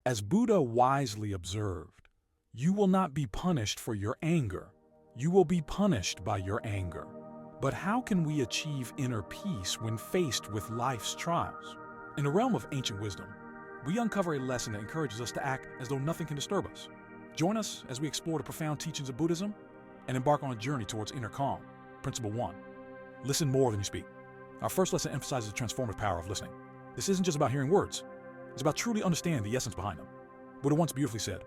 As Buddha wisely observed, you will not be punished for your anger. You will be punished by your anger. But how can we achieve inner peace when faced with life's trials? In the realm of ancient wisdom, we uncover a lesson that encourages us to act as though nothing can disturb us. Join us as we explore the profound teachings of Buddhism and embark on a journey towards inner calm. Principle 1. Listen more than you speak. Our first lesson emphasizes the transformative power of listening. This isn't just about hearing words. It's about truly understanding the essence behind them. Buddha once beautifully said,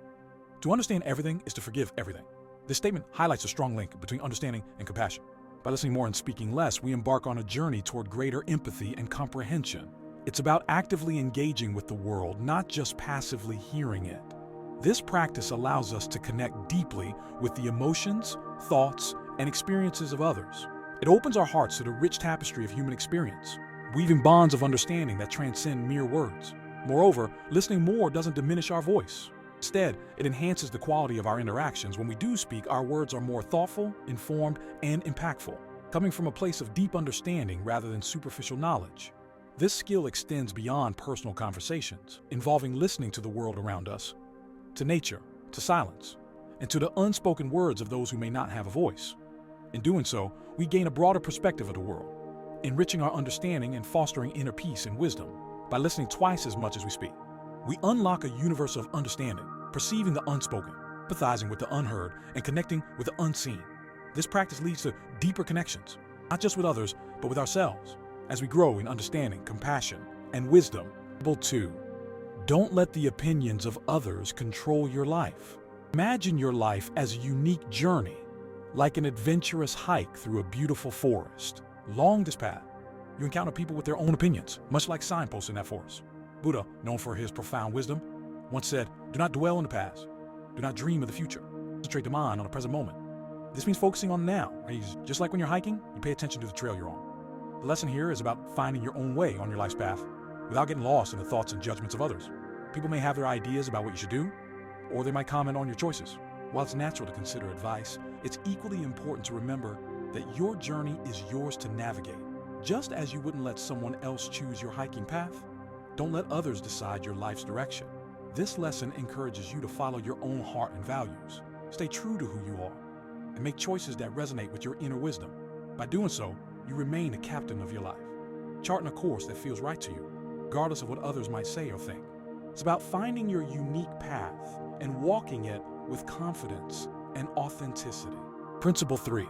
"To understand everything is to forgive everything." This statement highlights a strong link between understanding and compassion. By listening more and speaking less, we embark on a journey toward greater empathy and comprehension. It's about actively engaging with the world, not just passively hearing it. This practice allows us to connect deeply with the emotions, thoughts, and experiences of others. It opens our hearts to the rich tapestry of human experience, weaving bonds of understanding that transcend mere words. Moreover, listening more doesn't diminish our voice. Instead, it enhances the quality of our interactions. When we do speak, our words are more thoughtful, informed, and impactful, coming from a place of deep understanding rather than superficial knowledge. This skill extends beyond personal conversations, involving listening to the world around us, to nature, to silence, and to the unspoken words of those who may not have a voice. In doing so, we gain a broader perspective of the world, enriching our understanding and fostering inner peace and wisdom. By listening twice as much as we speak, we unlock a universe of understanding, perceiving the unspoken, empathizing with the unheard, and connecting with the unseen. This practice leads to deeper connections, not just with others, but with ourselves, as we grow in understanding, compassion, and wisdom. Principle 2. Don't let the opinions of others control your life. Imagine your life as a unique journey, like an adventurous hike through a beautiful forest. Along this path, you encounter people with their own opinions, much like signposts in that forest. Buddha, known for his profound wisdom, once said, "Do not dwell in the past. Do not dream of the future. Concentrate the mind on the present moment." This means focusing on now. Just like when you're hiking, you pay attention to the trail you're on. The lesson here is about finding your own way on your life's path without getting lost in the thoughts and judgments of others. People may have their ideas about what you should do, or they might comment on your choices. While it's natural to consider advice, it's equally important to remember that your journey is yours to navigate. Just as you wouldn't let someone else choose your hiking path, don't let others decide your life's direction. This lesson encourages you to follow your own heart and values. Stay true to who you are, and make choices that resonate with your inner wisdom. By doing so, you remain the captain of your life, charting a course that feels right to you, regardless of what others might say or think. It's about finding your unique path and walking it with confidence and authenticity. Principle 3.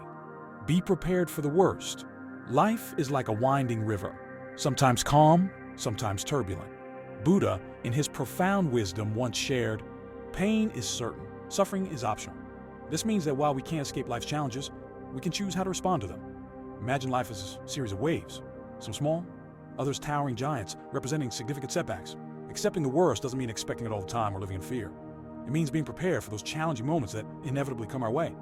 Be prepared for the worst. Life is like a winding river, sometimes calm, sometimes turbulent. Buddha, in his profound wisdom, once shared, "Pain is certain, suffering is optional." This means that while we can't escape life's challenges, we can choose how to respond to them. Imagine life as a series of waves, some small, others towering giants representing significant setbacks. Accepting the worst doesn't mean expecting it all the time or living in fear. It means being prepared for those challenging moments that inevitably come our way,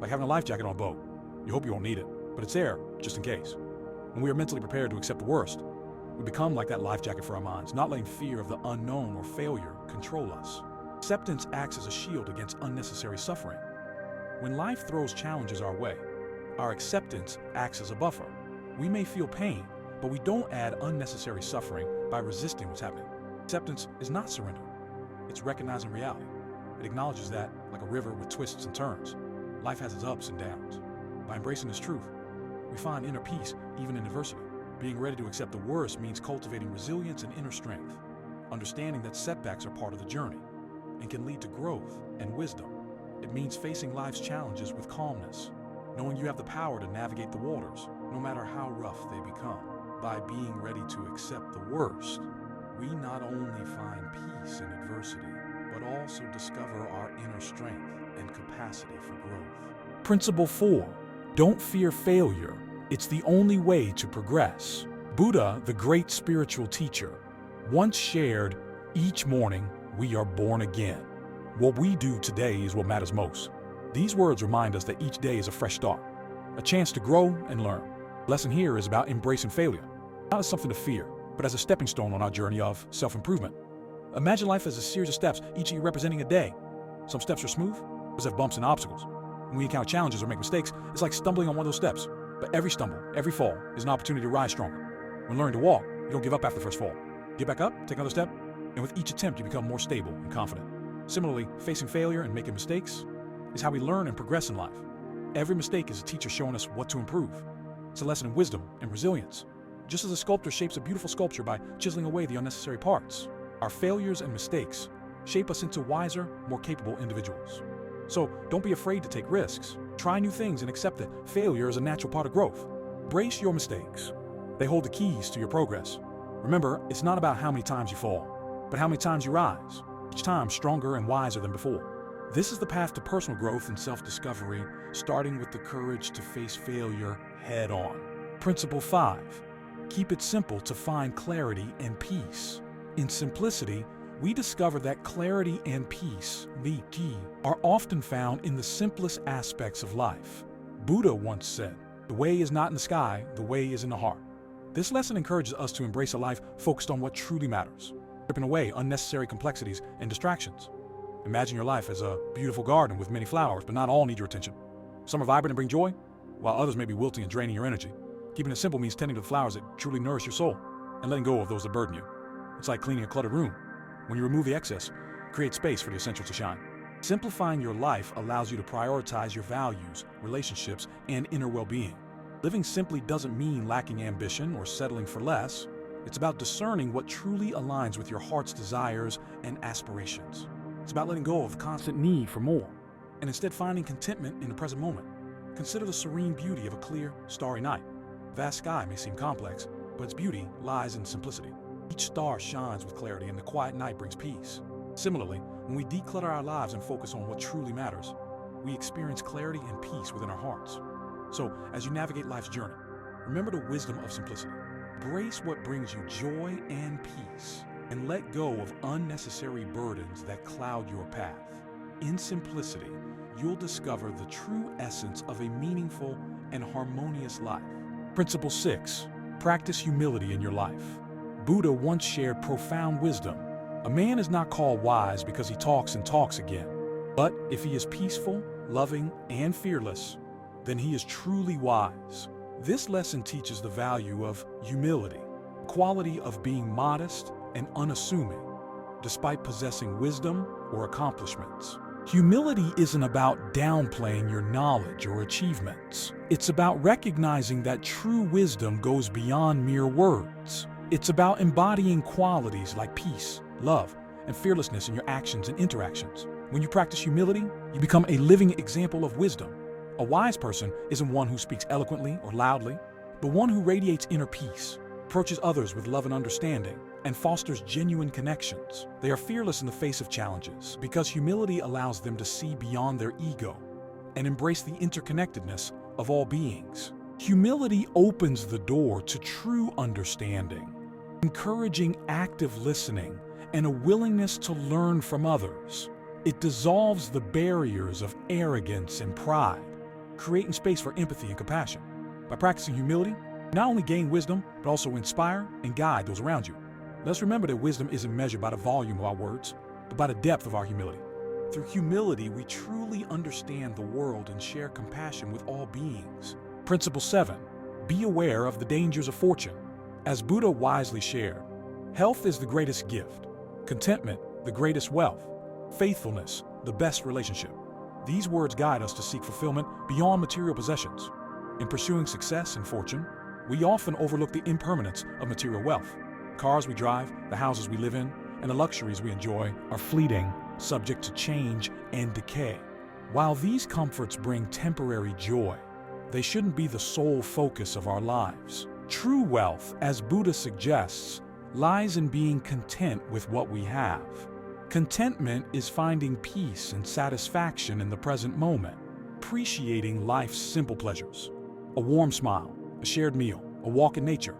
like having a life jacket on a boat. You hope you won't need it, but it's there just in case. When we are mentally prepared to accept the worst, we become like that life jacket for our minds, not letting fear of the unknown or failure control us. Acceptance acts as a shield against unnecessary suffering. When life throws challenges our way, our acceptance acts as a buffer. We may feel pain, but we don't add unnecessary suffering by resisting what's happening. Acceptance is not surrender. It's recognizing reality. It acknowledges that, like a river with twists and turns, life has its ups and downs. By embracing this truth, we find inner peace even in adversity. Being ready to accept the worst means cultivating resilience and inner strength, understanding that setbacks are part of the journey and can lead to growth and wisdom. It means facing life's challenges with calmness, knowing you have the power to navigate the waters, no matter how rough they become. By being ready to accept the worst, we not only find peace in adversity, but also discover our inner strength and capacity for growth. Principle 4. Don't fear failure. It's the only way to progress. Buddha, the great spiritual teacher, once shared, "Each morning we are born again. What we do today is what matters most." These words remind us that each day is a fresh start, a chance to grow and learn. The lesson here is about embracing failure, not as something to fear, but as a stepping stone on our journey of self-improvement. Imagine life as a series of steps, each year representing a day. Some steps are smooth, others have bumps and obstacles. When we encounter challenges or make mistakes, it's like stumbling on one of those steps. But every stumble, every fall, is an opportunity to rise stronger. When learning to walk, you don't give up after the first fall. Get back up, take another step, and with each attempt you become more stable and confident. Similarly, facing failure and making mistakes is how we learn and progress in life. Every mistake is a teacher showing us what to improve. It's a lesson in wisdom and resilience. Just as a sculptor shapes a beautiful sculpture by chiseling away the unnecessary parts, our failures and mistakes shape us into wiser, more capable individuals. So don't be afraid to take risks. Try new things and accept that failure is a natural part of growth. Brace your mistakes. They hold the keys to your progress. Remember, it's not about how many times you fall, but how many times you rise, each time stronger and wiser than before. This is the path to personal growth and self-discovery, starting with the courage to face failure head-on. Principle 5. Keep it simple to find clarity and peace. In simplicity, we discover that clarity and peace, the key, are often found in the simplest aspects of life. Buddha once said, "The way is not in the sky, the way is in the heart." This lesson encourages us to embrace a life focused on what truly matters, stripping away unnecessary complexities and distractions. Imagine your life as a beautiful garden with many flowers, but not all need your attention. Some are vibrant and bring joy, while others may be wilting and draining your energy. Keeping it simple means tending to the flowers that truly nourish your soul, and letting go of those that burden you. It's like cleaning a cluttered room. When you remove the excess, create space for the essentials to shine. Simplifying your life allows you to prioritize your values, relationships, and inner well-being. Living simply doesn't mean lacking ambition or settling for less. It's about discerning what truly aligns with your heart's desires and aspirations. It's about letting go of the constant need for more, and instead finding contentment in the present moment. Consider the serene beauty of a clear, starry night. The vast sky may seem complex, but its beauty lies in simplicity. Each star shines with clarity, and the quiet night brings peace. Similarly, when we declutter our lives and focus on what truly matters, we experience clarity and peace within our hearts. So, as you navigate life's journey, remember the wisdom of simplicity. Embrace what brings you joy and peace, and let go of unnecessary burdens that cloud your path. In simplicity, you'll discover the true essence of a meaningful and harmonious life. Principle 6. Practice humility in your life. Buddha once shared profound wisdom. A man is not called wise because he talks and talks again, but if he is peaceful, loving, and fearless, then he is truly wise. This lesson teaches the value of humility, the quality of being modest and unassuming, despite possessing wisdom or accomplishments. Humility isn't about downplaying your knowledge or achievements. It's about recognizing that true wisdom goes beyond mere words. It's about embodying qualities like peace, love, and fearlessness in your actions and interactions. When you practice humility, you become a living example of wisdom. A wise person isn't one who speaks eloquently or loudly, but one who radiates inner peace, approaches others with love and understanding, and fosters genuine connections. They are fearless in the face of challenges because humility allows them to see beyond their ego and embrace the interconnectedness of all beings. Humility opens the door to true understanding, encouraging active listening and a willingness to learn from others. It dissolves the barriers of arrogance and pride, creating space for empathy and compassion. By practicing humility, you not only gain wisdom, but also inspire and guide those around you. Let's remember that wisdom isn't measured by the volume of our words, but by the depth of our humility. Through humility, we truly understand the world and share compassion with all beings. Principle 7. Be aware of the dangers of fortune. As Buddha wisely shared, health is the greatest gift, contentment the greatest wealth, faithfulness the best relationship. These words guide us to seek fulfillment beyond material possessions. In pursuing success and fortune, we often overlook the impermanence of material wealth. Cars we drive, the houses we live in, and the luxuries we enjoy are fleeting, subject to change and decay. While these comforts bring temporary joy, they shouldn't be the sole focus of our lives. True wealth, as Buddha suggests, lies in being content with what we have. Contentment is finding peace and satisfaction in the present moment, appreciating life's simple pleasures. A warm smile, a shared meal, a walk in nature.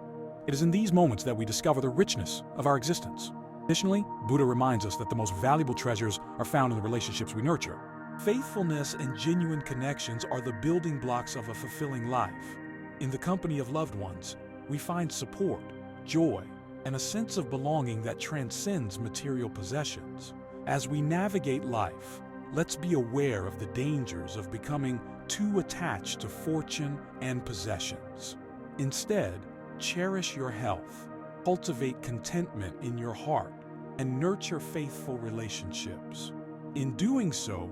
It is in these moments that we discover the richness of our existence. Additionally, Buddha reminds us that the most valuable treasures are found in the relationships we nurture. Faithfulness and genuine connections are the building blocks of a fulfilling life. In the company of loved ones, we find support, joy, and a sense of belonging that transcends material possessions. As we navigate life, let's be aware of the dangers of becoming too attached to fortune and possessions. Instead, cherish your health, cultivate contentment in your heart, and nurture faithful relationships. In doing so,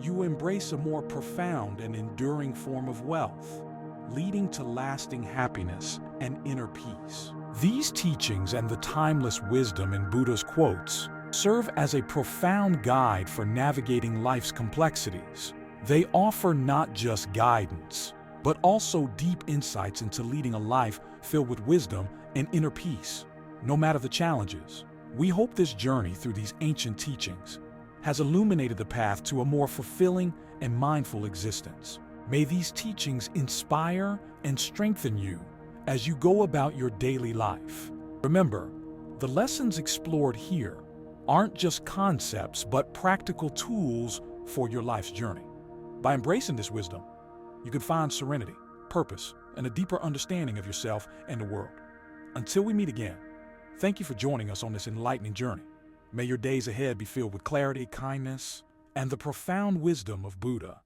you embrace a more profound and enduring form of wealth, leading to lasting happiness and inner peace. These teachings and the timeless wisdom in Buddha's quotes serve as a profound guide for navigating life's complexities. They offer not just guidance, but also deep insights into leading a life filled with wisdom and inner peace, no matter the challenges. We hope this journey through these ancient teachings has illuminated the path to a more fulfilling and mindful existence. May these teachings inspire and strengthen you as you go about your daily life. Remember, the lessons explored here aren't just concepts, but practical tools for your life's journey. By embracing this wisdom, you can find serenity, purpose, and a deeper understanding of yourself and the world. Until we meet again, thank you for joining us on this enlightening journey. May your days ahead be filled with clarity, kindness, and the profound wisdom of Buddha.